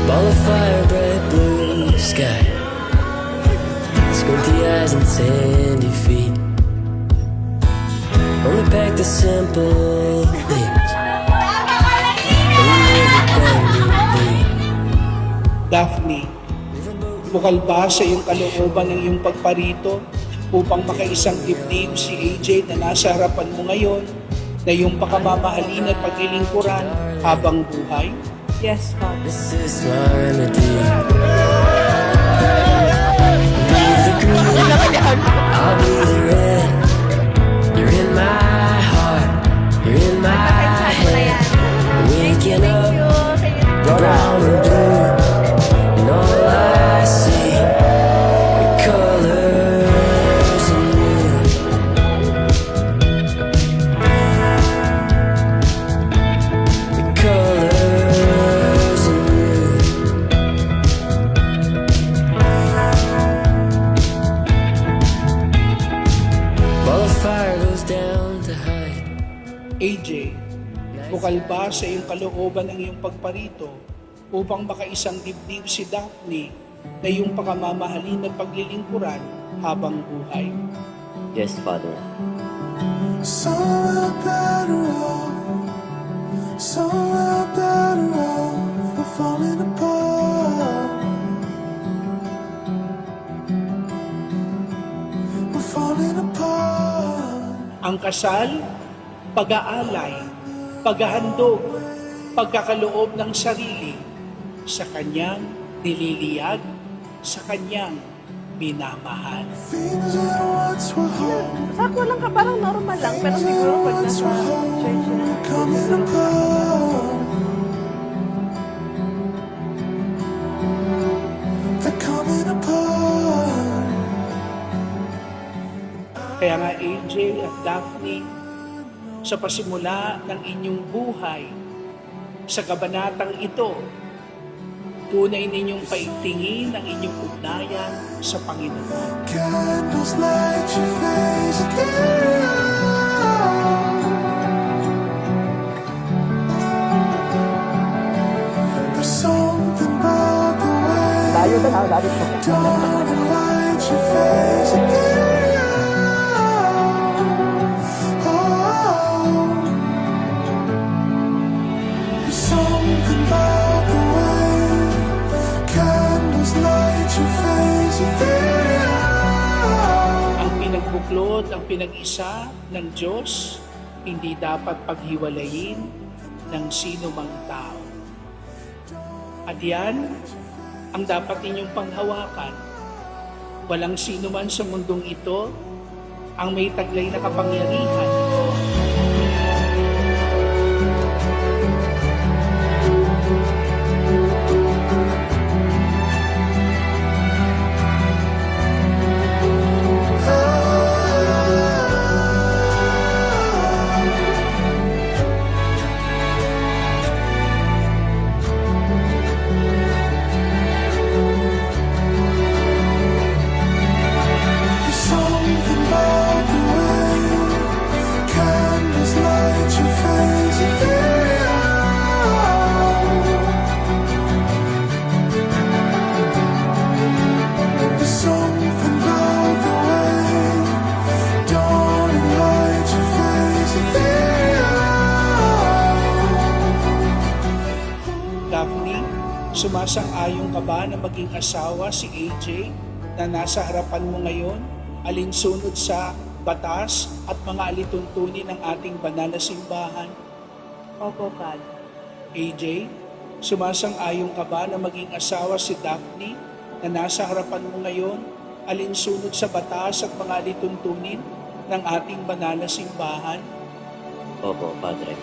Ball of fire, bright blue sky, squinty eyes and sandy feet. Only pack the simple things. Daphne, bukal ba sa iyong kalooban ng iyong pagparito upang makaisang dibdib si AJ na nasa harapan mo ngayon na iyong pakamamahalin at paglilingkuran habang buhay? Yes, Father. This is my remedy. Be the green, I'll be the red. You're in my heart, you're in my head. Waking up, brown and blue, and all I see are colors in you. The colors in you. Ball of fire goes down to hide. AJ, bukal ba sa iyong kalooban ng iyong pagparito upang makaisang dibdib si Daphne na iyong pakamamahalin at paglilingkuran habang buhay? Yes, Father. Somewhere better off, somewhere better off, we're falling apart. We're falling apart. Ang kasal, pag-aalay, paghahandog, pagkakaloob ng sarili sa kanyang nililiyag, sa kanyang minamahal. Things that once were home, Sakto lang ka, parang normal lang. Pero siguro pag nasa church na, coming apart. They're coming apart. Kaya nga AJ at Daphne, sa pasimula ng inyong buhay, sa kabanatang ito, tunay ninyong paigtingin ang inyong ugnayan sa Panginoon. Candles light your face again. There's something about the way dawn and light your face again. Oh, there's something about the way candles light your face again. Ang pinagbuklod, ang pinag-isa ng Diyos, hindi dapat paghiwalayin ng sino mang tao. At yan, ang dapat ninyong panghawakan. Walang sino man sa mundong ito ang may taglay na kapangyarihan. There's something about the way candles light your face again. There's something about the way dawn and light your face again. Daphne, sumasang-ayon ka ba na maging asawa si AJ na nasa harapan mo ngayon, alinsunod sa batas at mga alituntunin ng ating banal na simbahan? opo, Father. AJ, sumasang-ayon ka ba na maging asawa si Daphne na nasa harapan mo ngayon, alinsunod sa batas at mga alituntunin ng ating banal na simbahan? Opo, Padre.